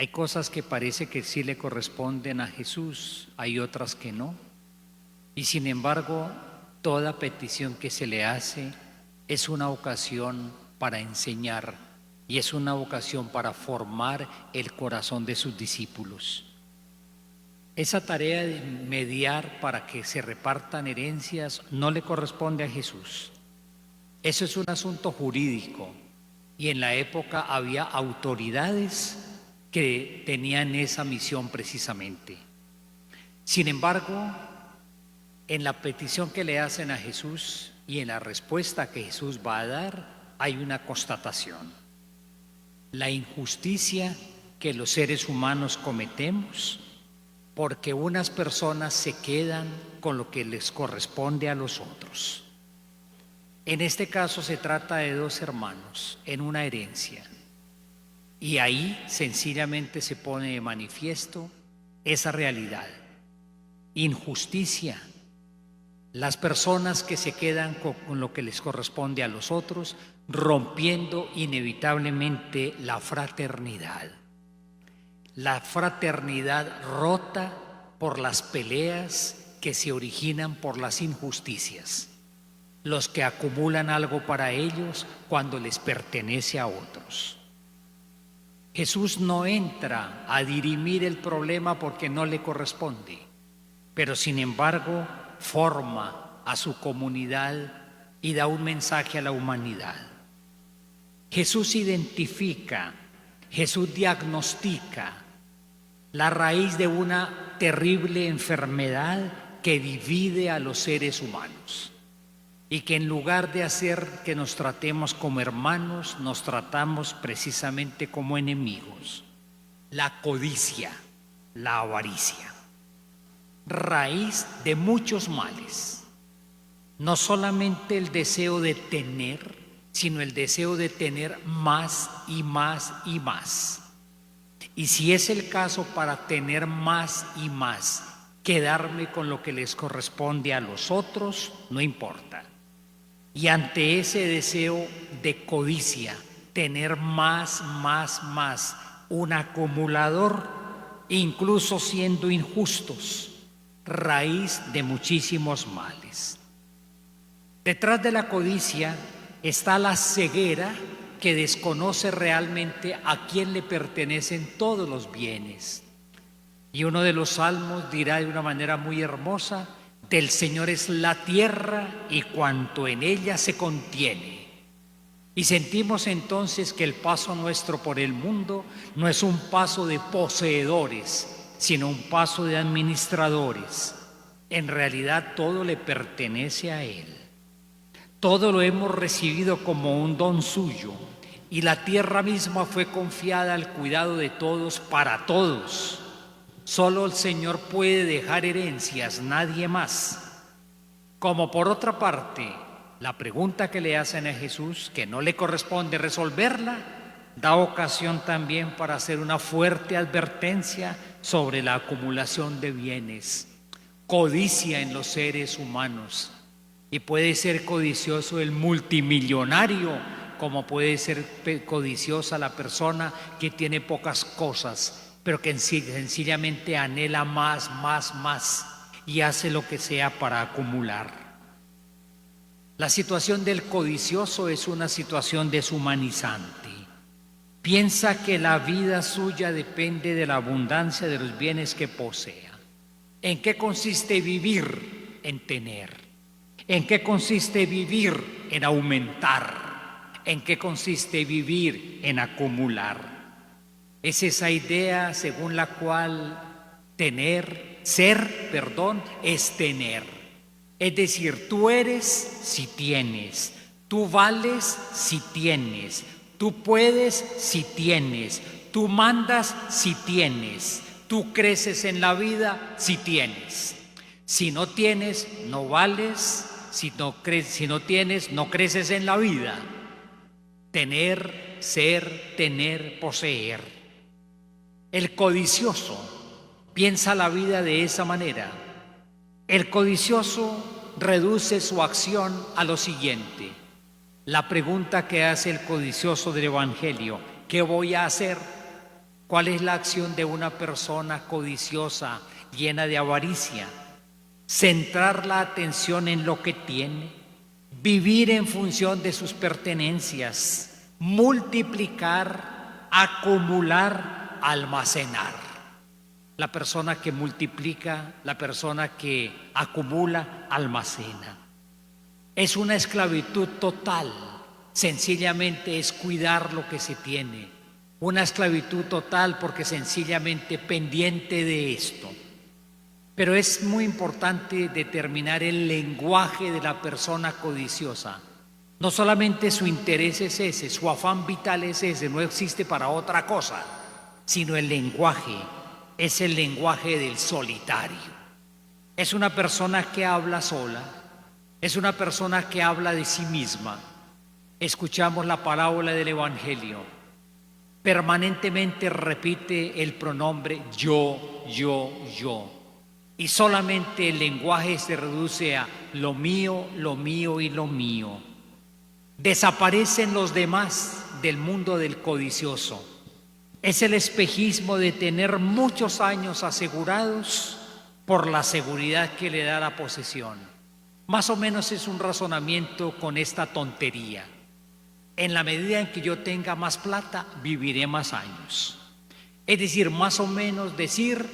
Hay cosas que parece que sí le corresponden a Jesús, hay otras que no. Y sin embargo, toda petición que se le hace es una ocasión para enseñar y es una ocasión para formar el corazón de sus discípulos. Esa tarea de mediar para que se repartan herencias no le corresponde a Jesús. Eso es un asunto jurídico y en la época había autoridades que tenían esa misión precisamente. Sin embargo, en la petición que le hacen a Jesús y en la respuesta que Jesús va a dar, hay una constatación. La injusticia que los seres humanos cometemos porque unas personas se quedan con lo que les corresponde a los otros. En este caso se trata de dos hermanos en una herencia. Y ahí sencillamente se pone de manifiesto esa realidad. Injusticia. Las personas que se quedan con lo que les corresponde a los otros, rompiendo inevitablemente la fraternidad. La fraternidad rota por las peleas que se originan por las injusticias. Los que acumulan algo para ellos cuando les pertenece a otros. Jesús no entra a dirimir el problema porque no le corresponde, pero sin embargo forma a su comunidad y da un mensaje a la humanidad. Jesús identifica, Jesús diagnostica la raíz de una terrible enfermedad que divide a los seres humanos. Y que en lugar de hacer que nos tratemos como hermanos, nos tratamos precisamente como enemigos. La codicia, la avaricia, raíz de muchos males. No solamente el deseo de tener, sino el deseo de tener más y más y más. Y si es el caso para tener más y más, quedarme con lo que les corresponde a los otros, no importa. Y ante ese deseo de codicia, tener más, un acumulador, incluso siendo injustos, raíz de muchísimos males. Detrás de la codicia está la ceguera que desconoce realmente a quién le pertenecen todos los bienes. Y uno de los salmos dirá de una manera muy hermosa: del Señor es la tierra y cuanto en ella se contiene. Y sentimos entonces que el paso nuestro por el mundo no es un paso de poseedores, sino un paso de administradores. En realidad todo le pertenece a Él. Todo lo hemos recibido como un don suyo y la tierra misma fue confiada al cuidado de todos para todos. Solo el Señor puede dejar herencias, nadie más. Como por otra parte, la pregunta que le hacen a Jesús, que no le corresponde resolverla, da ocasión también para hacer una fuerte advertencia sobre la acumulación de bienes. Codicia en los seres humanos. Y puede ser codicioso el multimillonario, como puede ser codiciosa la persona que tiene pocas cosas, pero que sencillamente anhela más y hace lo que sea para acumular. La situación del codicioso es una situación deshumanizante. Piensa que la vida suya depende de la abundancia de los bienes que posea. ¿En qué consiste vivir? En tener. ¿En qué consiste vivir? En aumentar. ¿En qué consiste vivir? En acumular. Es esa idea según la cual ser, es tener. Es decir, tú eres si tienes, tú vales si tienes, tú puedes si tienes, tú mandas si tienes, tú creces en la vida si tienes. Si no tienes, no vales, si no tienes, no creces en la vida. Tener, ser, tener, poseer. El codicioso piensa la vida de esa manera. El codicioso reduce su acción a lo siguiente. La pregunta que hace el codicioso del Evangelio: ¿qué voy a hacer? ¿Cuál es la acción de una persona codiciosa, llena de avaricia? Centrar la atención en lo que tiene, vivir en función de sus pertenencias, multiplicar, acumular, almacenar. La persona que multiplica, la persona que acumula, almacena. Es una esclavitud total, sencillamente es cuidar lo que se tiene. Una esclavitud total porque sencillamente pendiente de esto. Pero es muy importante determinar el lenguaje de la persona codiciosa. No solamente su interés es ese, su afán vital es ese, no existe para otra cosa, sino el lenguaje es el lenguaje del solitario. Es una persona que habla sola, es una persona que habla de sí misma. Escuchamos la parábola del Evangelio. Permanentemente repite el pronombre yo, yo, yo. Y solamente el lenguaje se reduce a lo mío y lo mío. Desaparecen los demás del mundo del codicioso. Es el espejismo de tener muchos años asegurados por la seguridad que le da la posesión. Más o menos es un razonamiento con esta tontería. En la medida en que yo tenga más plata, viviré más años. Es decir, más o menos decir,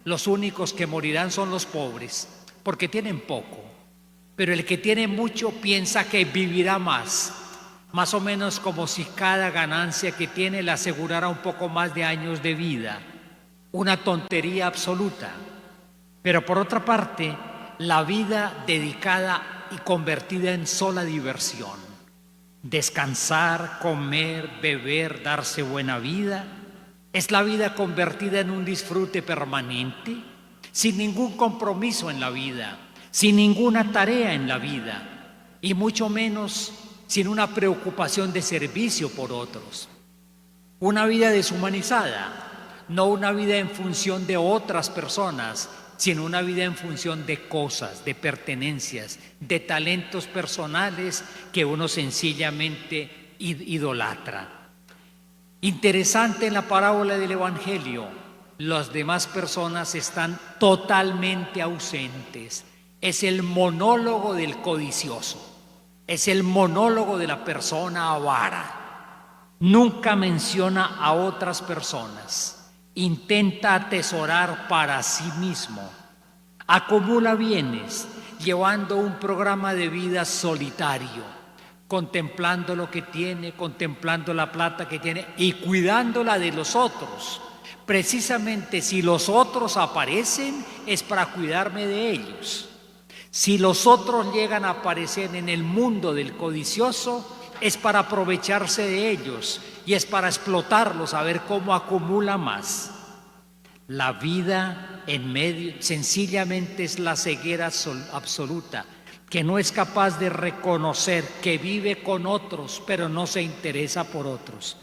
los únicos que morirán son los pobres, porque tienen poco. Pero el que tiene mucho piensa que vivirá más o menos como si cada ganancia que tiene le asegurara un poco más de años de vida. Una tontería absoluta. Pero por otra parte, la vida dedicada y convertida en sola diversión. Descansar, comer, beber, darse buena vida, es la vida convertida en un disfrute permanente, sin ningún compromiso en la vida, sin ninguna tarea en la vida, y mucho menos sin una preocupación de servicio por otros. Una vida deshumanizada, no una vida en función de otras personas, sino una vida en función de cosas, de pertenencias, de talentos personales que uno sencillamente idolatra. Interesante en la parábola del Evangelio, las demás personas están totalmente ausentes. Es el monólogo del codicioso, es el monólogo de la persona avara. Nunca menciona a otras personas. Intenta atesorar para sí mismo, acumula bienes, llevando un programa de vida solitario, contemplando lo que tiene, contemplando la plata que tiene y cuidándola de los otros. Precisamente si los otros aparecen es para cuidarme de ellos. Si los otros llegan a aparecer en el mundo del codicioso, es para aprovecharse de ellos y es para explotarlos, a ver cómo acumula más. La vida en medio sencillamente es la ceguera absoluta, que no es capaz de reconocer que vive con otros, pero no se interesa por otros.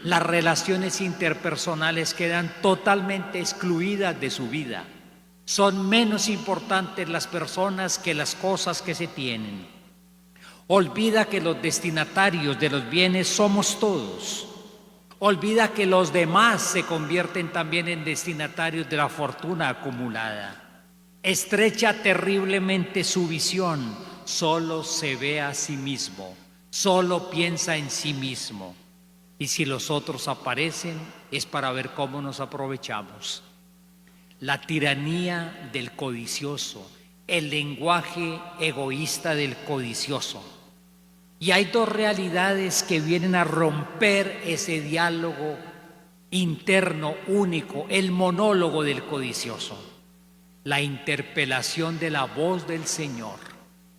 Las relaciones interpersonales quedan totalmente excluidas de su vida. Son menos importantes las personas que las cosas que se tienen. Olvida que los destinatarios de los bienes somos todos. Olvida que los demás se convierten también en destinatarios de la fortuna acumulada. Estrecha terriblemente su visión, solo se ve a sí mismo, solo piensa en sí mismo. Y si los otros aparecen, es para ver cómo nos aprovechamos. La tiranía del codicioso, el lenguaje egoísta del codicioso. Y hay dos realidades que vienen a romper ese diálogo interno único, el monólogo del codicioso. La interpelación de la voz del Señor.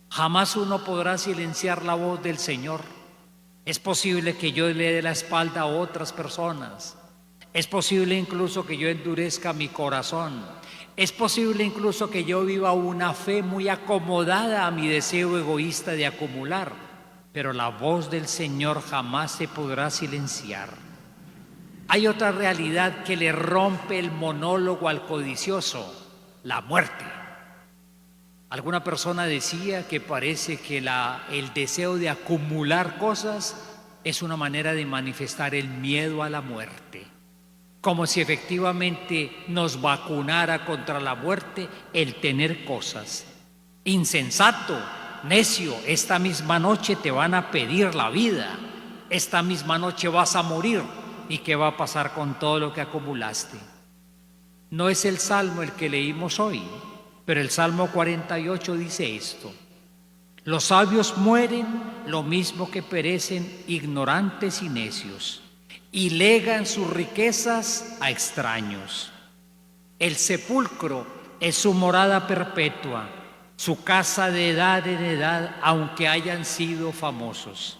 Jamás uno podrá silenciar la voz del Señor. Es posible que yo le dé la espalda a otras personas. Es posible incluso que yo endurezca mi corazón. Es posible incluso que yo viva una fe muy acomodada a mi deseo egoísta de acumular. Pero la voz del Señor jamás se podrá silenciar. Hay otra realidad que le rompe el monólogo al codicioso, la muerte. Alguna persona decía que parece que el deseo de acumular cosas es una manera de manifestar el miedo a la muerte. como si efectivamente nos vacunara contra la muerte el tener cosas. Insensato, necio, esta misma noche te van a pedir la vida, esta misma noche vas a morir. ¿Y qué va a pasar con todo lo que acumulaste? No es el Salmo el que leímos hoy, pero el Salmo 48 dice esto: los sabios mueren lo mismo que perecen ignorantes y necios, y legan sus riquezas a extraños. El sepulcro es su morada perpetua, su casa de edad en edad, aunque hayan sido famosos.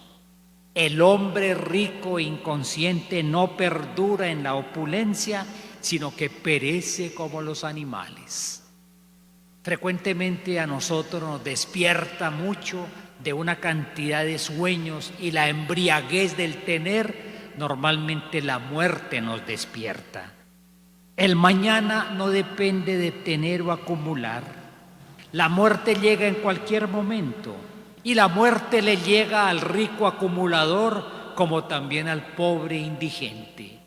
El hombre rico e inconsciente no perdura en la opulencia, sino que perece como los animales. Frecuentemente a nosotros nos despierta mucho de una cantidad de sueños y la embriaguez del tener, normalmente la muerte nos despierta. El mañana no depende de tener o acumular. La muerte llega en cualquier momento y la muerte le llega al rico acumulador como también al pobre indigente.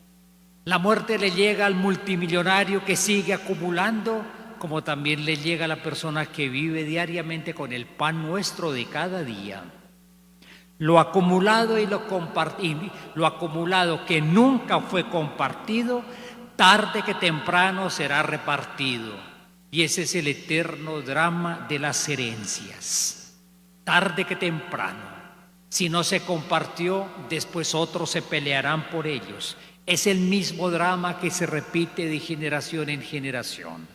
La muerte le llega al multimillonario que sigue acumulando, como también le llega a la persona que vive diariamente con el pan nuestro de cada día. Lo acumulado y lo acumulado que nunca fue compartido, tarde que temprano será repartido. Y ese es el eterno drama de las herencias. Tarde que temprano. Si no se compartió, después otros se pelearán por ellos. Es el mismo drama que se repite de generación en generación.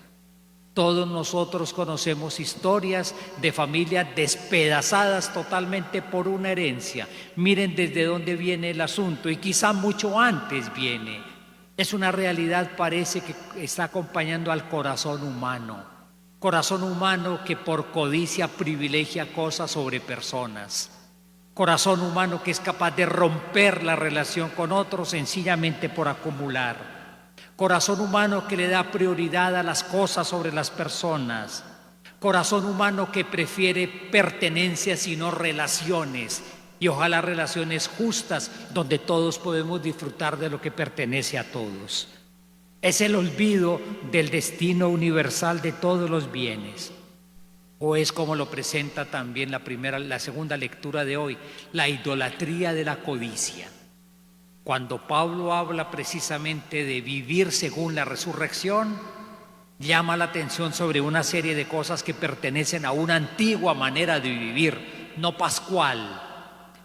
Todos nosotros conocemos historias de familias despedazadas totalmente por una herencia. Miren desde dónde viene el asunto y quizá mucho antes viene. Es una realidad, parece, que está acompañando al corazón humano. Corazón humano que por codicia privilegia cosas sobre personas. Corazón humano que es capaz de romper la relación con otros sencillamente por acumular. Corazón humano que le da prioridad a las cosas sobre las personas. Corazón humano que prefiere pertenencias y no relaciones. Y ojalá relaciones justas donde todos podemos disfrutar de lo que pertenece a todos. Es el olvido del destino universal de todos los bienes. O es como lo presenta también la segunda lectura de hoy, la idolatría de la codicia. Cuando Pablo habla precisamente de vivir según la resurrección, llama la atención sobre una serie de cosas que pertenecen a una antigua manera de vivir, no pascual,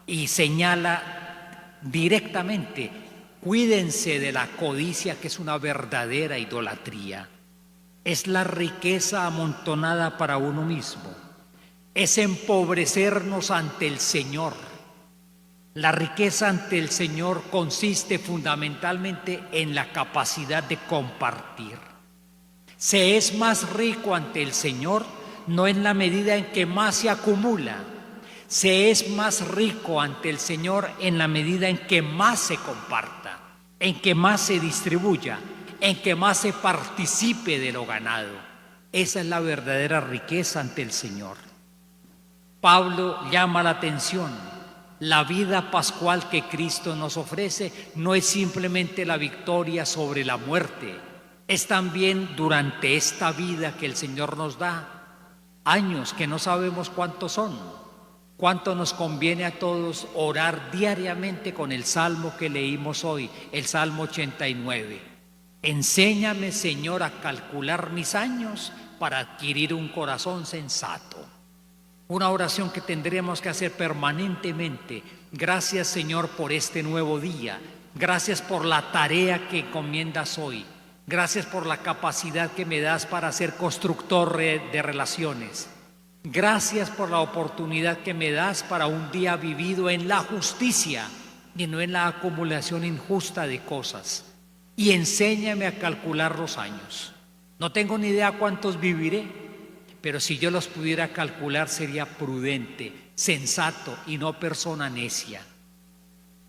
y señala directamente: cuídense de la codicia, que es una verdadera idolatría. Es la riqueza amontonada para uno mismo, es empobrecernos ante el Señor. La riqueza ante el Señor consiste fundamentalmente en la capacidad de compartir. Se es más rico ante el Señor no en la medida en que más se acumula. Se es más rico ante el Señor en la medida en que más se comparta, en que más se distribuya, en que más se participe de lo ganado. Esa es la verdadera riqueza ante el Señor. Pablo llama la atención. La vida pascual que Cristo nos ofrece no es simplemente la victoria sobre la muerte, es también durante esta vida que el Señor nos da, años que no sabemos cuántos son, cuánto nos conviene a todos orar diariamente con el salmo que leímos hoy, el Salmo 89. Enséñame, Señor, a calcular mis años para adquirir un corazón sensato. Una oración que tendremos que hacer permanentemente. Gracias, Señor, por este nuevo día. Gracias por la tarea que encomiendas hoy. Gracias por la capacidad que me das para ser constructor de relaciones. Gracias por la oportunidad que me das para un día vivido en la justicia y no en la acumulación injusta de cosas. Y enséñame a calcular los años. No tengo ni idea cuántos viviré, pero si yo los pudiera calcular sería prudente, sensato y no persona necia.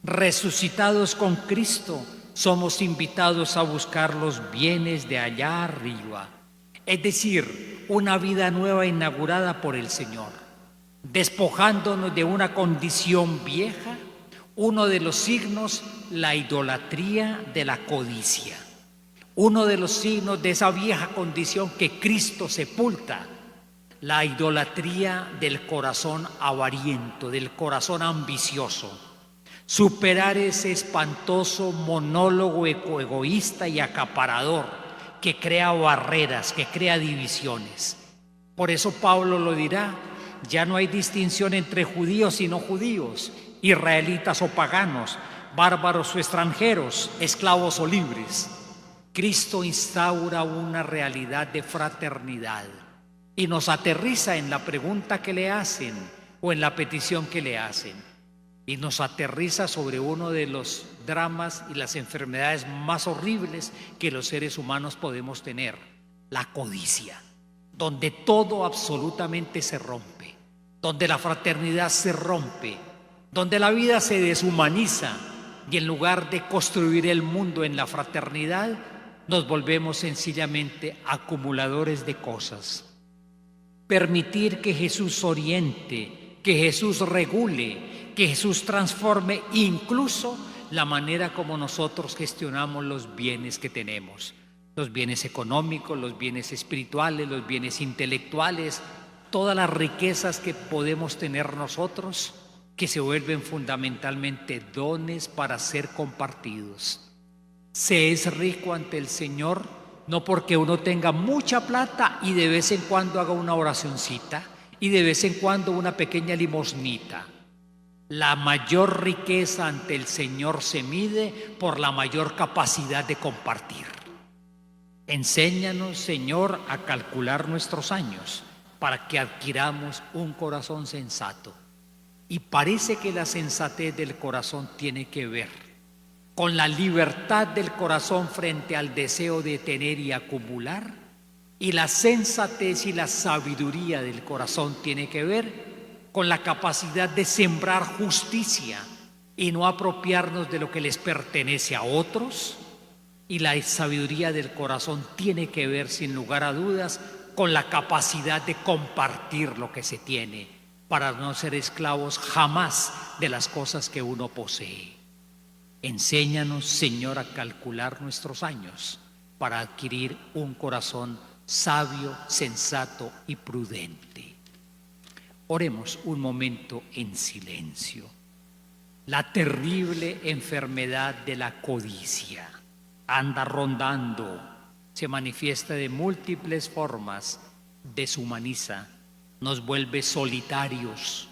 Resucitados con Cristo, somos invitados a buscar los bienes de allá arriba, es decir, una vida nueva inaugurada por el Señor, despojándonos de una condición vieja. Uno de los signos, la idolatría de la codicia. Uno de los signos de esa vieja condición que Cristo sepulta, la idolatría del corazón avariento, del corazón ambicioso. Superar ese espantoso monólogo egoísta y acaparador que crea barreras, que crea divisiones. Por eso Pablo lo dirá: ya no hay distinción entre judíos y no judíos, israelitas o paganos, bárbaros o extranjeros, esclavos o libres. Cristo instaura una realidad de fraternidad y nos aterriza en la pregunta que le hacen o en la petición que le hacen, y nos aterriza sobre uno de los dramas y las enfermedades más horribles que los seres humanos podemos tener: la codicia, donde todo absolutamente se rompe, donde la fraternidad se rompe, donde la vida se deshumaniza, y en lugar de construir el mundo en la fraternidad, nos volvemos sencillamente acumuladores de cosas. Permitir que Jesús oriente, que Jesús regule, que Jesús transforme incluso la manera como nosotros gestionamos los bienes que tenemos, los bienes económicos, los bienes espirituales, los bienes intelectuales, todas las riquezas que podemos tener nosotros, que se vuelven fundamentalmente dones para ser compartidos. Se es rico ante el Señor no porque uno tenga mucha plata y de vez en cuando haga una oracioncita y de vez en cuando una pequeña limosnita. La mayor riqueza ante el Señor se mide por la mayor capacidad de compartir. Enséñanos, Señor, a calcular nuestros años para que adquiramos un corazón sensato. Y parece que la sensatez del corazón tiene que ver con la libertad del corazón frente al deseo de tener y acumular, y la sensatez y la sabiduría del corazón tiene que ver con la capacidad de sembrar justicia y no apropiarnos de lo que les pertenece a otros, y la sabiduría del corazón tiene que ver, sin lugar a dudas, con la capacidad de compartir lo que se tiene para no ser esclavos jamás de las cosas que uno posee. Enséñanos, Señor, a calcular nuestros años para adquirir un corazón sabio, sensato y prudente. Oremos un momento en silencio. La terrible enfermedad de la codicia anda rondando, se manifiesta de múltiples formas, deshumaniza, nos vuelve solitarios,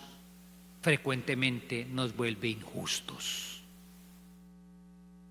frecuentemente nos vuelve injustos.